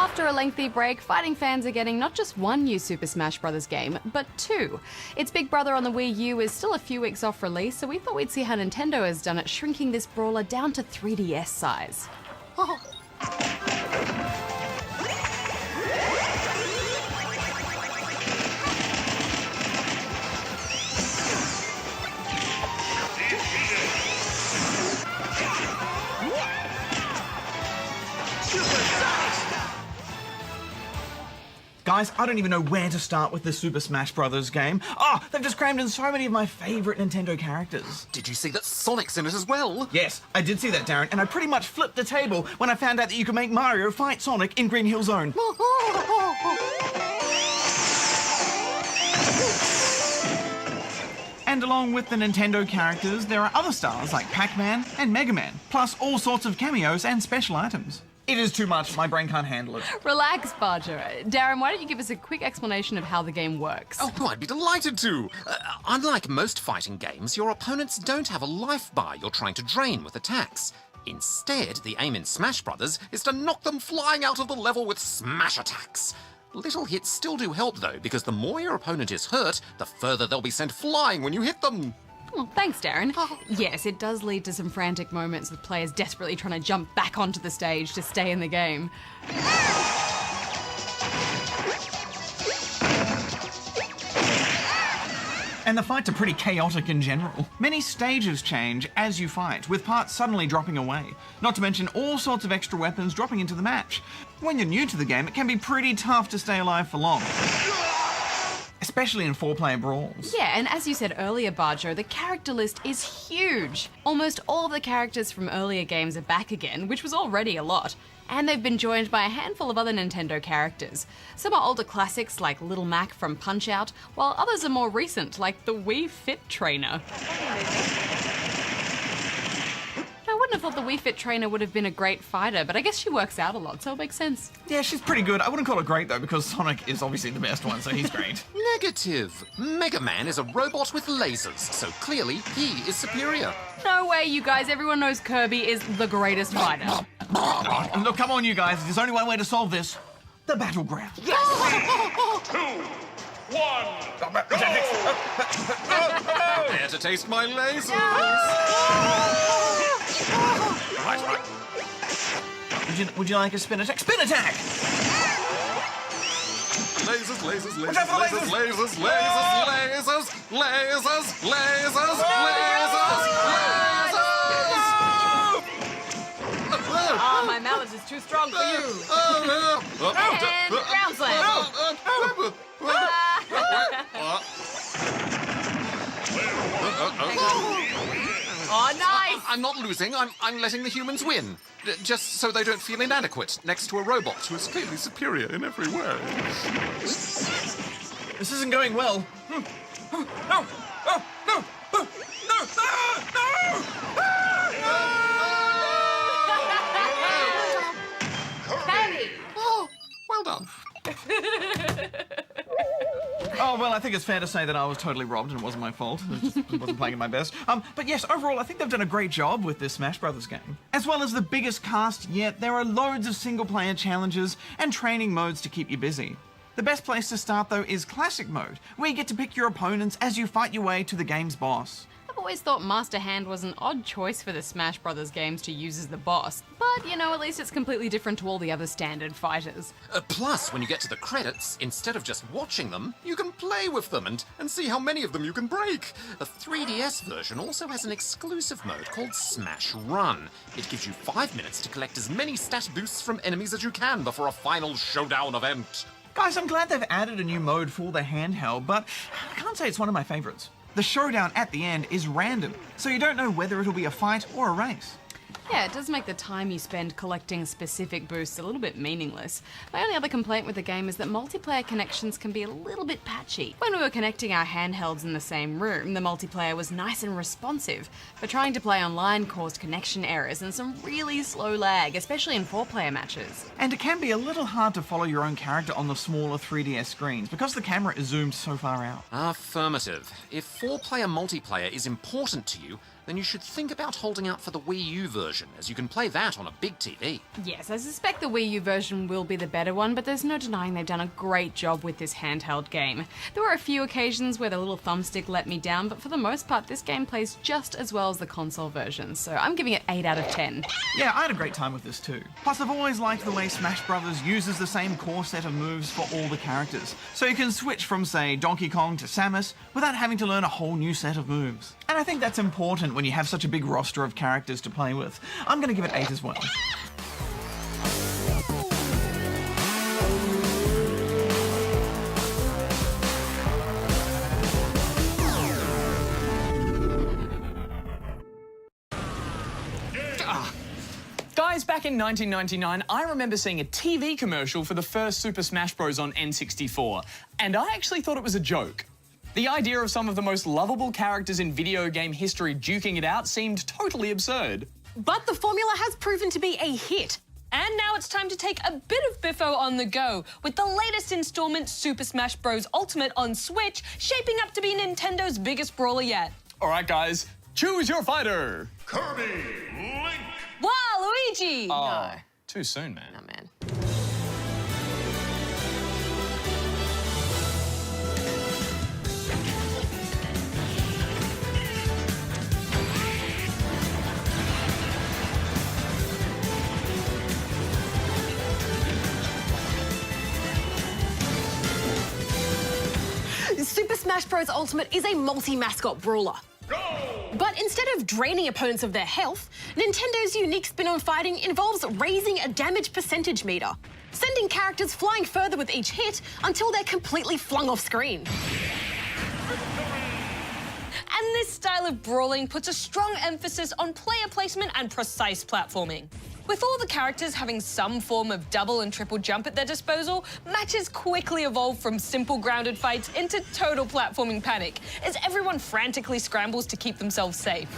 After a lengthy break, fighting fans are getting not just one new Super Smash Bros. Game, but two. Its big brother on the Wii U is still a few weeks off release, so we thought we'd see how Nintendo has done it, shrinking this brawler down to 3DS size. Guys, I don't even know where to start with this Super Smash Bros. Game. They've just crammed in so many of my favourite Nintendo characters. Did you see that Sonic's in it as well? Yes, I did see that, Darren, and I pretty much flipped the table when I found out that you could make Mario fight Sonic in Green Hill Zone. And along with the Nintendo characters, there are other stars like Pac-Man and Mega Man, plus all sorts of cameos and special items. It is too much, my brain can't handle it. Relax, Barger. Darren, why don't you give us a quick explanation of how the game works? Oh, I'd be delighted to. Unlike most fighting games, your opponents don't have a life bar you're trying to drain with attacks. Instead, the aim in Smash Brothers is to knock them flying out of the level with smash attacks. Little hits still do help, though, because the more your opponent is hurt, the further they'll be sent flying when you hit them. Oh, thanks, Darren. Yes, it does lead to some frantic moments with players desperately trying to jump back onto the stage to stay in the game. And the fights are pretty chaotic in general. Many stages change as you fight, with parts suddenly dropping away. Not to mention all sorts of extra weapons dropping into the match. When you're new to the game, it can be pretty tough to stay alive for long. Especially in 4-player brawls. Yeah, and as you said earlier, Barjo, the character list is huge. Almost all of the characters from earlier games are back again, which was already a lot. And they've been joined by a handful of other Nintendo characters. Some are older classics like Little Mac from Punch-Out, while others are more recent like the Wii Fit Trainer. I wouldn't have thought the Wii Fit Trainer would have been a great fighter, but I guess she works out a lot, so it makes sense. Yeah, she's pretty good. I wouldn't call her great, though, because Sonic is obviously the best one, so he's great. Negative. Mega Man is a robot with lasers, so clearly he is superior. No way, you guys. Everyone knows Kirby is the greatest fighter. Look, come on, you guys. There's only one way to solve this. The battleground. Yes! 2, 1, Dare to taste my lasers! Right. Would you like a spin attack? Spin attack! Lasers, Watch out for the lasers! Oh, my mallet is too strong for you. And ground slam. Oh, nice! I'm not losing, I'm letting the humans win. Just so they don't feel inadequate next to a robot who is clearly superior in every way. This isn't going well. No! Hey! Oh, well done. Oh, well, I think it's fair to say that I was totally robbed and it wasn't my fault. I just wasn't playing at my best. But yes, overall, I think they've done a great job with this Smash Brothers game. As well as the biggest cast yet, there are loads of single-player challenges and training modes to keep you busy. The best place to start, though, is Classic Mode, where you get to pick your opponents as you fight your way to the game's boss. I've always thought Master Hand was an odd choice for the Smash Brothers games to use as the boss, but, you know, at least it's completely different to all the other standard fighters. Plus, when you get to the credits, instead of just watching them, you can play with them and see how many of them you can break. The 3DS version also has an exclusive mode called Smash Run. It gives you 5 minutes to collect as many stat boosts from enemies as you can before a final showdown event. Guys, I'm glad they've added a new mode for the handheld, but I can't say it's one of my favourites. The showdown at the end is random, so you don't know whether it'll be a fight or a race. Yeah, it does make the time you spend collecting specific boosts a little bit meaningless. My only other complaint with the game is that multiplayer connections can be a little bit patchy. When we were connecting our handhelds in the same room, the multiplayer was nice and responsive, but trying to play online caused connection errors and some really slow lag, especially in 4-player matches. And it can be a little hard to follow your own character on the smaller 3DS screens because the camera is zoomed so far out. Affirmative. If 4-player multiplayer is important to you, then you should think about holding out for the Wii U version, as you can play that on a big TV. Yes, I suspect the Wii U version will be the better one, but there's no denying they've done a great job with this handheld game. There were a few occasions where the little thumbstick let me down, but for the most part, this game plays just as well as the console version, so I'm giving it 8 out of 10. Yeah, I had a great time with this too. Plus, I've always liked the way Smash Bros. Uses the same core set of moves for all the characters, so you can switch from, say, Donkey Kong to Samus without having to learn a whole new set of moves. And I think that's important when you have such a big roster of characters to play with. I'm going to give it 8 as well. Guys, back in 1999, I remember seeing a TV commercial for the first Super Smash Bros. On N64, and I actually thought it was a joke. The idea of some of the most lovable characters in video game history duking it out seemed totally absurd. But the formula has proven to be a hit. And now it's time to take a bit of Biffo on the go, with the latest installment, Super Smash Bros. Ultimate on Switch, shaping up to be Nintendo's biggest brawler yet. All right, guys, choose your fighter. Kirby, Link. Wow, Luigi! Oh, too soon, man. Oh, man. Super Smash Bros. Ultimate is a multi-mascot brawler. Go! But instead of draining opponents of their health, Nintendo's unique spin on fighting involves raising a damage percentage meter, sending characters flying further with each hit until they're completely flung off screen. And this style of brawling puts a strong emphasis on player placement and precise platforming. With all the characters having some form of double and triple jump at their disposal, matches quickly evolve from simple grounded fights into total platforming panic, as everyone frantically scrambles to keep themselves safe.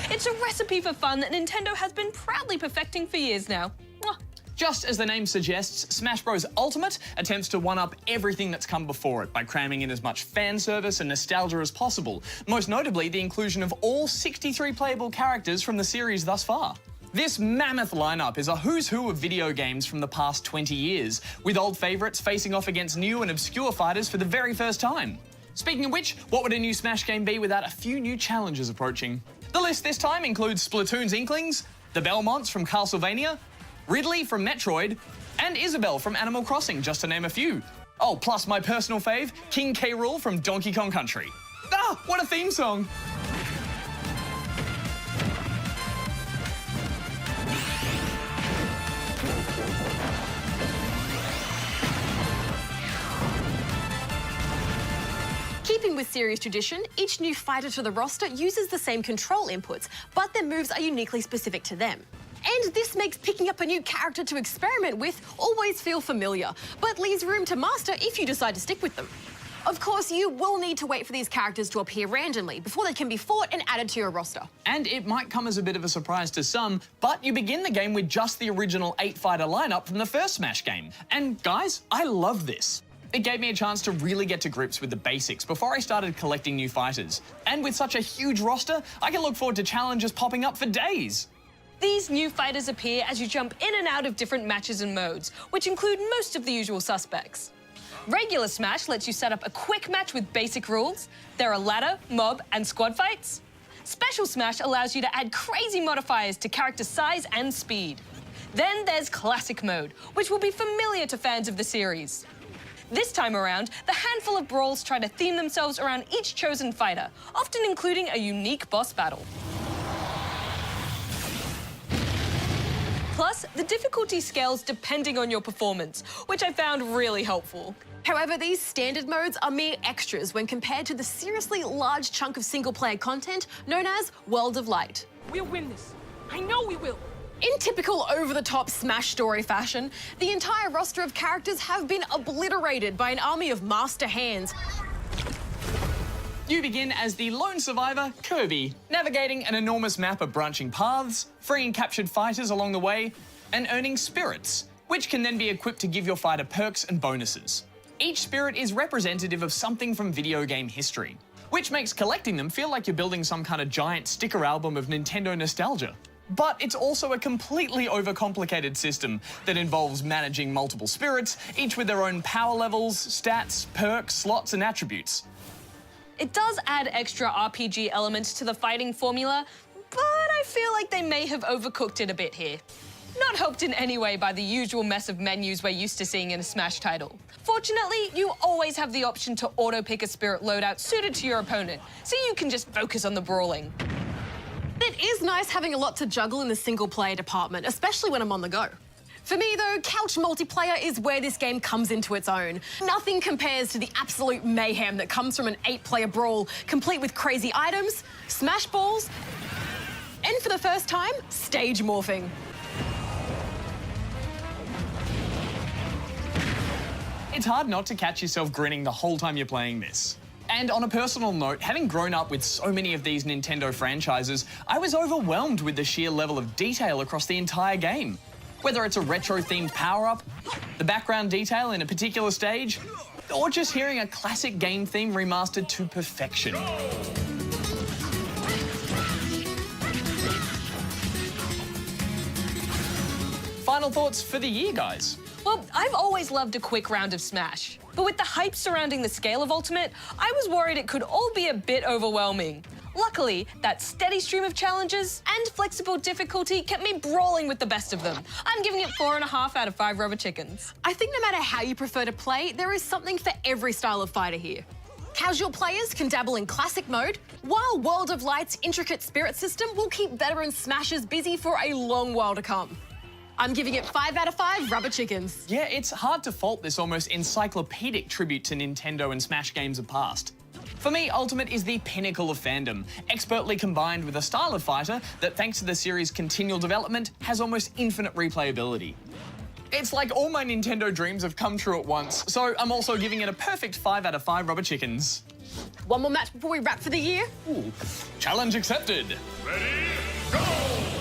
It's a recipe for fun that Nintendo has been proudly perfecting for years now. Mwah. Just as the name suggests, Smash Bros. Ultimate attempts to one-up everything that's come before it by cramming in as much fan service and nostalgia as possible, most notably the inclusion of all 63 playable characters from the series thus far. This mammoth lineup is a who's who of video games from the past 20 years, with old favourites facing off against new and obscure fighters for the very first time. Speaking of which, what would a new Smash game be without a few new challenges approaching? The list this time includes Splatoon's Inklings, the Belmonts from Castlevania, Ridley from Metroid, and Isabelle from Animal Crossing, just to name a few. Oh, plus my personal fave, King K. Rool from Donkey Kong Country. Ah, what a theme song! Keeping with series tradition, each new fighter to the roster uses the same control inputs, but their moves are uniquely specific to them. And this makes picking up a new character to experiment with always feel familiar, but leaves room to master if you decide to stick with them. Of course, you will need to wait for these characters to appear randomly before they can be fought and added to your roster. And it might come as a bit of a surprise to some, but you begin the game with just the original 8-fighter lineup from the first Smash game. And guys, I love this. It gave me a chance to really get to grips with the basics before I started collecting new fighters. And with such a huge roster, I can look forward to challenges popping up for days. These new fighters appear as you jump in and out of different matches and modes, which include most of the usual suspects. Regular Smash lets you set up a quick match with basic rules. There are ladder, mob, and squad fights. Special Smash allows you to add crazy modifiers to character size and speed. Then there's Classic Mode, which will be familiar to fans of the series. This time around, the handful of brawls try to theme themselves around each chosen fighter, often including a unique boss battle. Plus, the difficulty scales depending on your performance, which I found really helpful. However, these standard modes are mere extras when compared to the seriously large chunk of single-player content known as World of Light. We'll win this. I know we will. In typical over-the-top Smash story fashion, the entire roster of characters have been obliterated by an army of master hands. You begin as the lone survivor, Kirby, navigating an enormous map of branching paths, freeing captured fighters along the way, and earning spirits, which can then be equipped to give your fighter perks and bonuses. Each spirit is representative of something from video game history. which makes collecting them feel like you're building some kind of giant sticker album of Nintendo nostalgia. But it's also a completely overcomplicated system that involves managing multiple spirits, each with their own power levels, stats, perks, slots, and attributes. It does add extra RPG elements to the fighting formula, but I feel like they may have overcooked it a bit here. Not helped in any way by the usual mess of menus we're used to seeing in a Smash title. Fortunately, you always have the option to auto-pick a spirit loadout suited to your opponent, so you can just focus on the brawling. It is nice having a lot to juggle in the single-player department, especially when I'm on the go. For me, though, couch multiplayer is where this game comes into its own. Nothing compares to the absolute mayhem that comes from an 8-player brawl, complete with crazy items, smash balls, and for the first time, stage morphing. It's hard not to catch yourself grinning the whole time you're playing this. And on a personal note, having grown up with so many of these Nintendo franchises, I was overwhelmed with the sheer level of detail across the entire game. Whether it's a retro-themed power-up, the background detail in a particular stage, or just hearing a classic game theme remastered to perfection. Final thoughts for the year, guys? Well, I've always loved a quick round of Smash. But with the hype surrounding the scale of Ultimate, I was worried it could all be a bit overwhelming. Luckily, that steady stream of challenges and flexible difficulty kept me brawling with the best of them. I'm giving it 4.5 out of 5 rubber chickens. I think no matter how you prefer to play, there is something for every style of fighter here. Casual players can dabble in classic mode, while World of Light's intricate spirit system will keep veteran smashers busy for a long while to come. I'm giving it 5 out of 5 rubber chickens. Yeah, it's hard to fault this almost encyclopedic tribute to Nintendo and Smash games of past. For me, Ultimate is the pinnacle of fandom, expertly combined with a style of fighter that, thanks to the series' continual development, has almost infinite replayability. It's like all my Nintendo dreams have come true at once, so I'm also giving it a perfect 5 out of 5 rubber chickens. One more match before we wrap for the year. Ooh, challenge accepted. Ready, go!